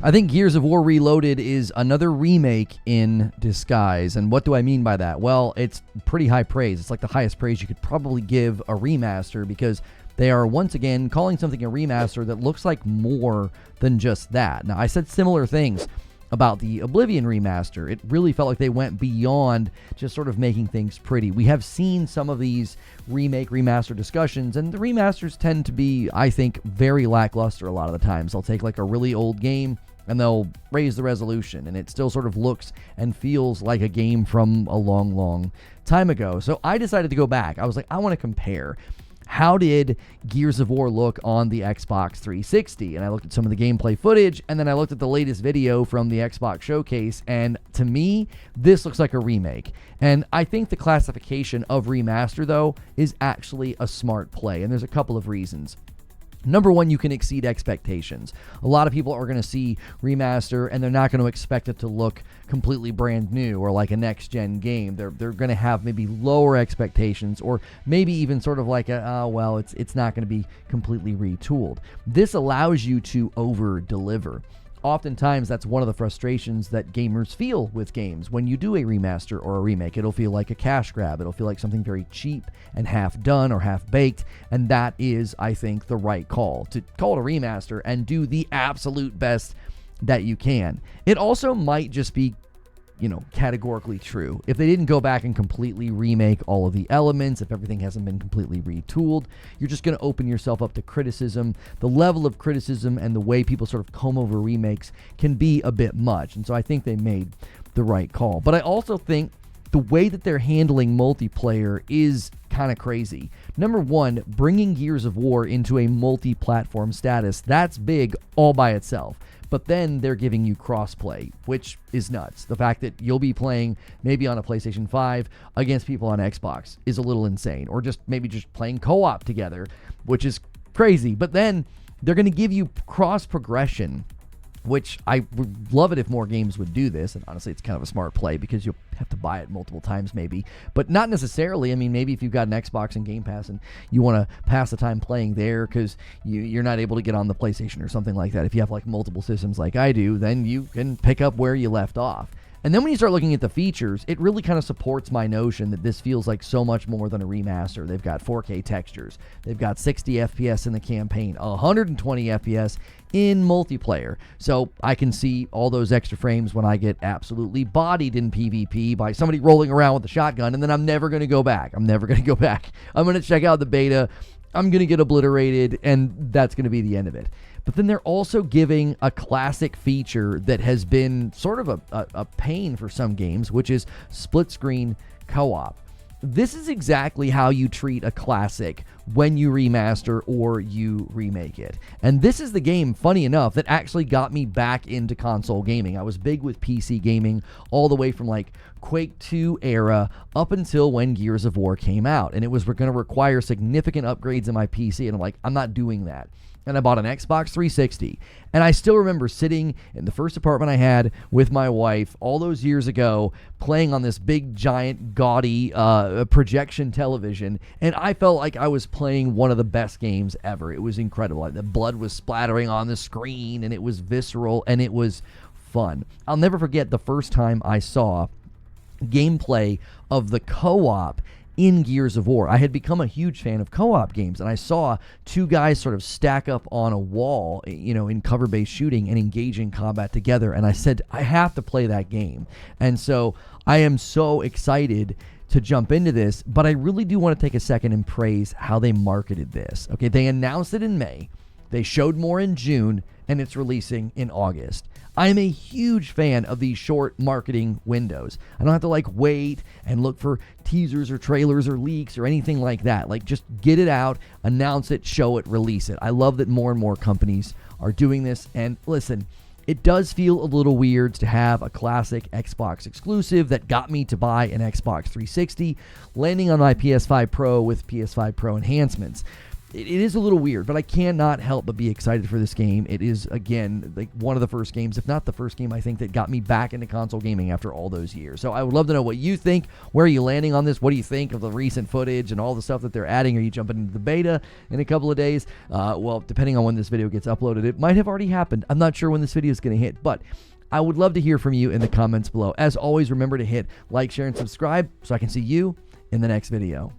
I think Gears of War Reloaded is another remake in disguise. And what do I mean by that? Well, it's pretty high praise. It's like the highest praise you could probably give a remaster, because they are once again calling something a remaster that looks like more than just that. Now, I said similar things about the Oblivion remaster. It really felt like they went beyond just sort of making things pretty. We have seen some of these remake, remaster discussions, and the remasters tend to be, I think, very lackluster a lot of the times. They'll take like a really old game and they'll raise the resolution, and it still sort of looks and feels like a game from a long, long time ago. So I decided to go back. I was like, I want to compare. How did Gears of War look on the Xbox 360? And I looked at some of the gameplay footage, and then I looked at the latest video from the Xbox showcase, and to me, this looks like a remake. And I think the classification of remaster, though, is actually a smart play, and there's a couple of reasons. Number one, you can exceed expectations. A lot of people are going to see remaster and they're not going to expect it to look completely brand new or like a next-gen game. They're going to have maybe lower expectations, or maybe even sort of like it's not going to be completely retooled. This allows you to over-deliver. Oftentimes, that's one of the frustrations that gamers feel with games. When you do a remaster or a remake, it'll feel like a cash grab. It'll feel like something very cheap and half done or half baked. And that is, I think, the right call. To call it a remaster and do the absolute best that you can. It also might just be, categorically true. If they didn't go back and completely remake all of the elements, if everything hasn't been completely retooled, you're just going to open yourself up to criticism. The level of criticism and the way people sort of comb over remakes can be a bit much. And so I think they made the right call. But I also think the way that they're handling multiplayer is kind of crazy. Number one, bringing Gears of War into a multi-platform status, that's big all by itself. But then they're giving you crossplay, which is nuts. The fact that you'll be playing maybe on a PlayStation 5 against people on Xbox is a little insane. Or just playing co-op together, which is crazy. But then they're going to give you cross progression, which I would love it if more games would do this. And honestly, it's kind of a smart play because you'll have to buy it multiple times maybe. But not necessarily. I mean, maybe if you've got an Xbox and Game Pass and you want to pass the time playing there because you're not able to get on the PlayStation or something like that. If you have like multiple systems like I do, then you can pick up where you left off. And then when you start looking at the features, it really kind of supports my notion that this feels like so much more than a remaster. They've got 4K textures. They've got 60 FPS in the campaign, 120 FPS in multiplayer. So I can see all those extra frames when I get absolutely bodied in PvP by somebody rolling around with a shotgun, and then I'm never going to go back. I'm going to check out the beta. I'm going to get obliterated, and that's going to be the end of it. But then they're also giving a classic feature that has been sort of a pain for some games, which is split-screen co-op. This is exactly how you treat a classic when you remaster or you remake it. And this is the game, funny enough, that actually got me back into console gaming. I was big with PC gaming all the way from like Quake 2 era up until when Gears of War came out. And it was going to require significant upgrades in my PC. And I'm like, I'm not doing that. And I bought an Xbox 360. And I still remember sitting in the first apartment I had with my wife all those years ago, playing on this big, giant, gaudy projection television. And I felt like I was playing one of the best games ever. It was incredible. Like, the blood was splattering on the screen, and it was visceral, and it was fun. I'll never forget the first time I saw gameplay of the co-op in Gears of War. I had become a huge fan of co-op games, and I saw two guys sort of stack up on a wall, in cover-based shooting and engage in combat together, and I said, I have to play that game. And so I am so excited to jump into this, but I really do want to take a second and praise how they marketed this. Okay, they announced it in May, they showed more in June, and it's releasing in August. I am a huge fan of these short marketing windows. I don't have to wait and look for teasers or trailers or leaks or anything like that. Just get it out, announce it, show it, release it. I love that more and more companies are doing this. And listen, it does feel a little weird to have a classic Xbox exclusive that got me to buy an Xbox 360 landing on my PS5 Pro with PS5 Pro enhancements. it is a little weird, but I cannot help but be excited for this game. It is, again, like one of the first games, if not the first game, I think, that got me back into console gaming after all those years. So I would love to know what you think. Where are you landing on this? What do you think of the recent footage and all the stuff that they're adding? Are you jumping into the beta in a couple of days? Well, depending on when this video gets uploaded, it might have already happened. I'm not sure when this video is going to hit, but I would love to hear from you in the comments below. As always, remember to hit like, share, and subscribe so I can see you in the next video.